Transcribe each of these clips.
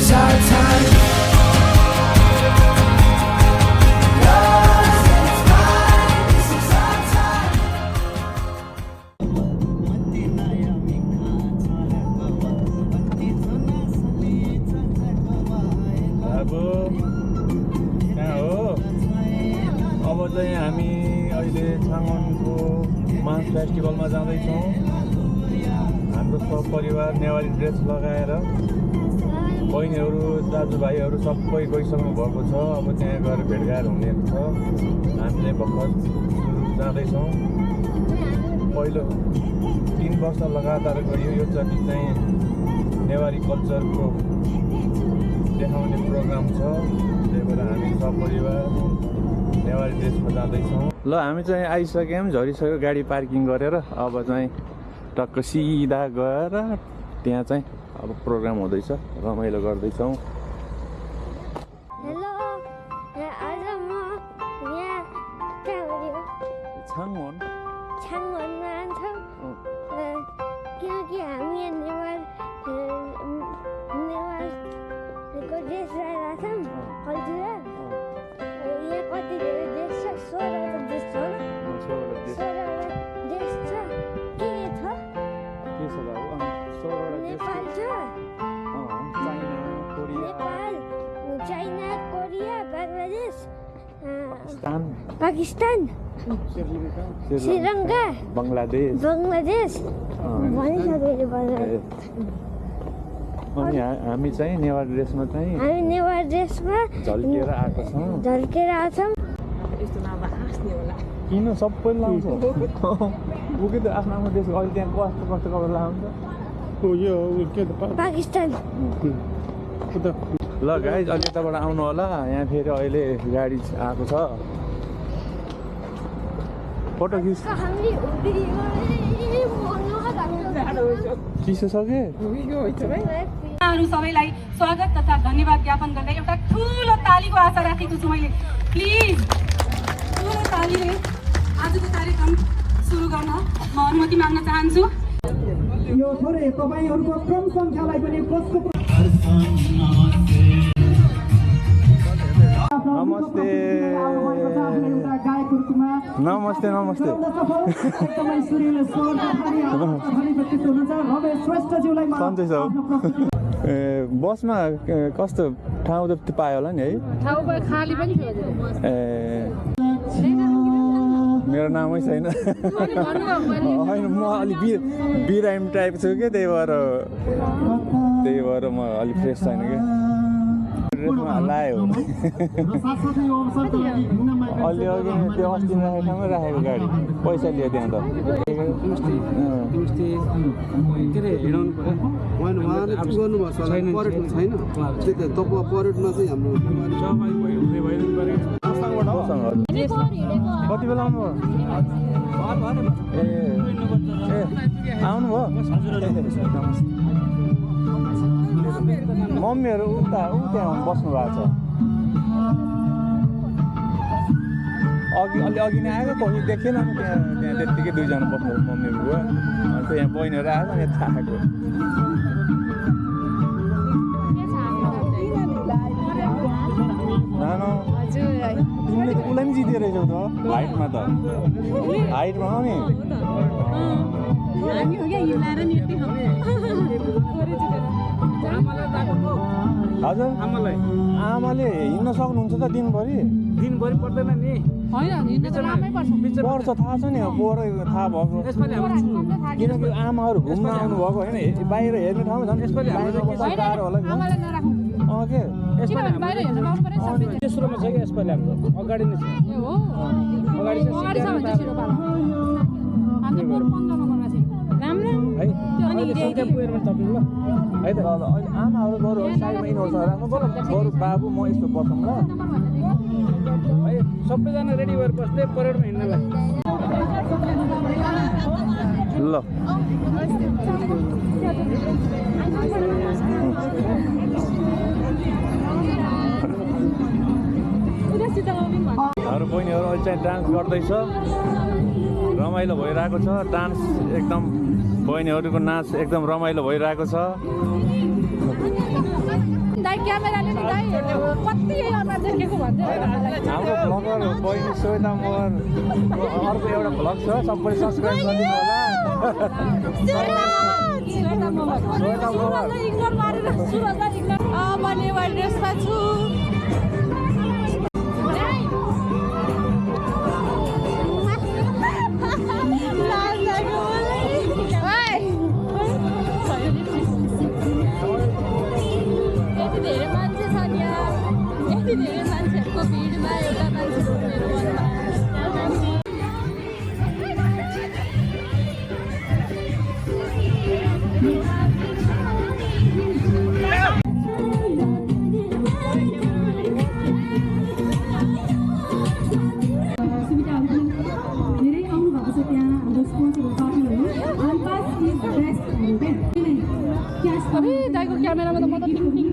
is our time. Yours and it's mine. This is our time. बाबु कहाँ हो? अब चाहिँ हामी अहिले छाङ्गनको मास फेस्टिभलमा जाँदैछौँ। हाम्रो सपरिवार नेवारी ड्रेस लगाएर बहिनीहरू दाजुभाइहरू सबै गइसक्नु भएको छ। अब त्यहाँ गएर भेटघाट हुने छ। हामी चाहिँ भर्खर जाँदैछौँ। पहिलो 3 वर्ष लगातार गरियो। यो चोटि चाहिँ नेवारी कल्चरको देखाउने प्रोग्राम छ। त्यही भएर हामी सपरिवार नेवारी ड्रेसमा जाँदैछौँ। ल हामी चाहिँ आइसक्यौँ, झरिसक्यो गाडी पार्किङ गरेर। अब चाहिँ टक्क सिधा गएर त्यहाँ चाहिँ अब प्रोग्राम हुँदैछ, रमाइलो गर्दैछौँ। हेलो, आज म यहाँ छाङ्गनमा जान्छौँ किनकि हामी नेवारको ड्रेस लगाएर छौँ कल्चरल। यहाँ कति धेरै ड्रेस छ, 16वटा ड्रेस छ। 16वटा ड्रेस छ। के छ? नेपाल छ, नेपाल, चाइना, कोरिया, बङ्गलादेश, पाकिस्तान, श्रीलङ्का, बङ्गलादेश भनिसक्यो। अनि हामी चाहिँ नेवारी ड्रेसमा चाहिँ झल्केर आएको छौँ। किन सबै लाउँछ? उकै त आफ्नो आफ्नो देश अहिले त्यहाँ कस्तो कस्तो कपडा लाउँछ। पाकिस्तान। ल गाइज अलि यताबाट आउनु होला। यहाँ फेरि अहिले गाडी आएको छ। फोटो खिच। चिसो छ के? सबैलाई स्वागत तथा धन्यवाद ज्ञापन गर्दै एउटा ठुलो तालीको आशा राखेको छु मैले। प्लिज ठुलो तालीले आजको कार्यक्रम सुरु गर्न म अनुमति माग्न चाहन्छु। यो थोरै तपाईहरुको कम संख्यालाई पनि कसको नमस्ते नमस्ते नमस्ते। सन्चै छ। बसमा कस्तो ठाउँ त पायो होला नि है? मेरो नामै छैन। होइन म अलिक बिरामी टाइप छु क्या, त्यही भएर म अलिक फ्रेस छैन क्या। ड्रेसमा लायो अलि अघि त्यो अस्ति राखेको ठाउँमै राखेको गाडी पैसा लियो त्यहाँ त। कति बेला आउनुभयो? ए आउनुभयो? मम्मीहरू त्यहाँ बस्नु भएको छ। अघि नै आएको, कोही देखेन। त्यहाँ त्यत्तिकै 2 जना बस्नु मम्मी बुवा। अन्त यहाँ बहिनीहरू आएको, यहाँ थाकेको। नानो तिमीले त उसलाई पनि जितेर रहेछौ त हाइटमा त। हाइटमा हो नि। हजुर आमाले हिँड्न सक्नुहुन्छ त दिनभरि पर्दैन नि। पर्छ थाहा छ नि, पोहोर थाहा भएको। किनकि आमाहरू घुम्न आउनुभएको होइन, बाहिर हेर्ने ठाउँमा झन् यसपालि गाह्रो होला के तेस्रोमा छ कि यसपालि हाम्रो अगाडि नै छ। आमाहरू बरु साइडमा यिनीहरूसँग राख्नु पर्यो। बरु बाबु म यस्तो बसौँ ल है। सबैजना रेडी भएर बस्दै परेडमा हिँड्नलाई। ल हाम्रो बहिनीहरू अहिले चाहिँ डान्स गर्दैछ। रमाइलो भइरहेको छ। डान्स एकदम बहिनीहरूको नाच एकदम रमाइलो भइरहेको छ। दाइ क्यामेराले नि दाइ कति अनुहार देखेको भन्छ हाम्रो ब्लगर बहिनी श्वेता मगर अर्को एउटा भ्लग छ सबैले सब्सक्राइब गरिदिनु होला श्वेता मगर इग्नोर मारेर सुरजलाई इग्नोर भने ड्रेसमा छु यति धेरै मान्छे छ नि यति धेरै मान्छेहरूको भिडमा एउटा मान्छे मेरो मनमा धेरै आउनु भएको छ त्यहाँ हाम्रो स्पोन्सरहरू पार्टनरहरू अबे दाइको क्यामेरामा त म त टिङ टिङ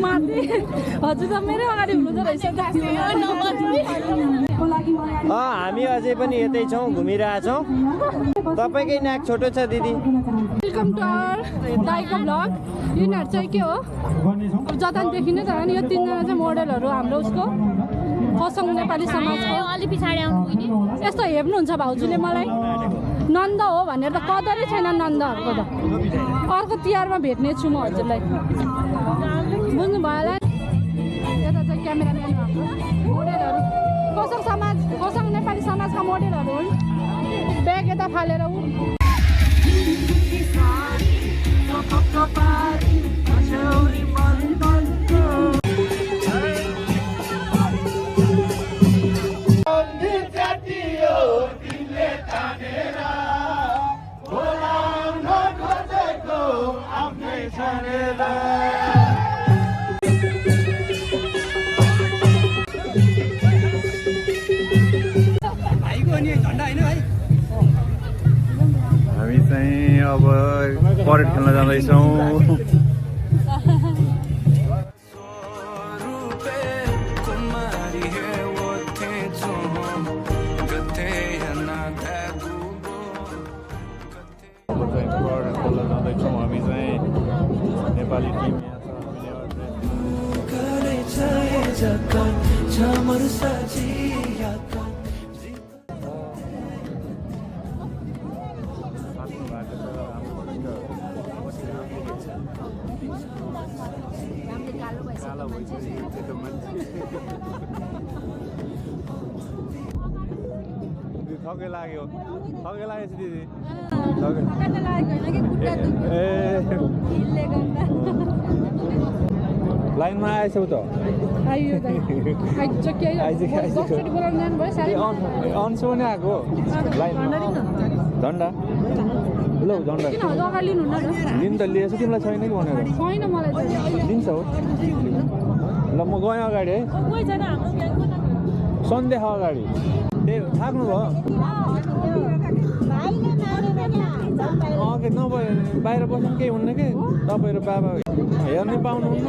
माथि हजुर त मेरो अगाडि हुनुहुन्छ रहेछ हामी अझै पनि यतै छौँ घुमिरहेछौँ तपाईँकै नाक छोटो छ दिदी वेलकम टु आवर दाइको ब्लग यिनीहरू चाहिँ के हो जता देखिने तर नि यो तिनजना चाहिँ मोडलहरू हाम्रो उसको खरसाङ नेपाली समाजको अलि पछाडि आउनु यस्तो हेर्नुहुन्छ भाउजूले मलाई नन्द हो भनेर त कदरै छैन नन्दहरूको त अर्को तिहारमा भेट्ने छु म हजुरलाई बुझ्नु भयो होला यता चाहिँ क्यामेराम्यान मोडलहरू खरसाङ नेपाली समाजका मोडलहरू हुन् ब्याग यता फालेर हामी चाहिँ अब परेड खेल्न जाँदैछौँ परेड खेल्न जाँदैछौँ हामी चाहिँ नेपाली टिम थकै लाग्यो थकै लागेछ दिदी लाइनमा आएछौ त अन्सो पनि आएको लाइनमा झन्डा ल झन्डा लिनु त लिएछ तिमीलाई छैन कि भनेर लिन्छ हो ल म गएँ अगाडि है सन्देह अगाडि त्यही थाक्नु भयो नभए बाहिर बस्नु केही हुन्न कि तपाईँ र बाबा हेर्नै पाउनुहुन्न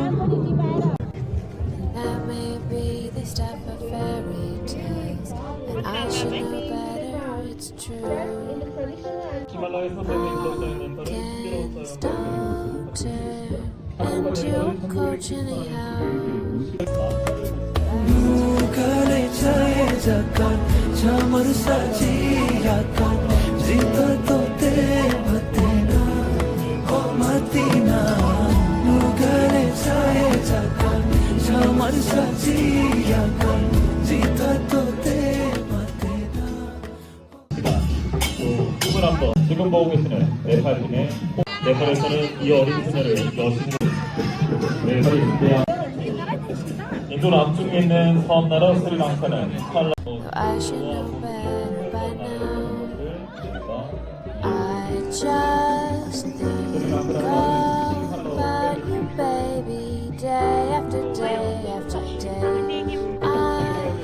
지금 보고 계시는 네팔팀의 네팔에서는 이 어린 소녀를 여신으로 네팔입니다. 인도 남쪽에 있는 섬나라 스리랑카는 칼라 Just think about you, baby, day after day after day. I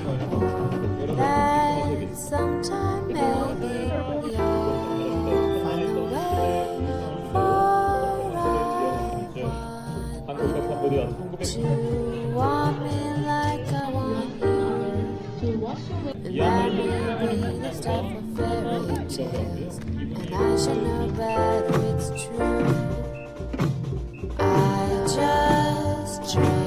hope that sometime maybe you'll find a way for to want me like I want you. And that may be the stuff of fairy tales, and I should know better, it's true. I just dream.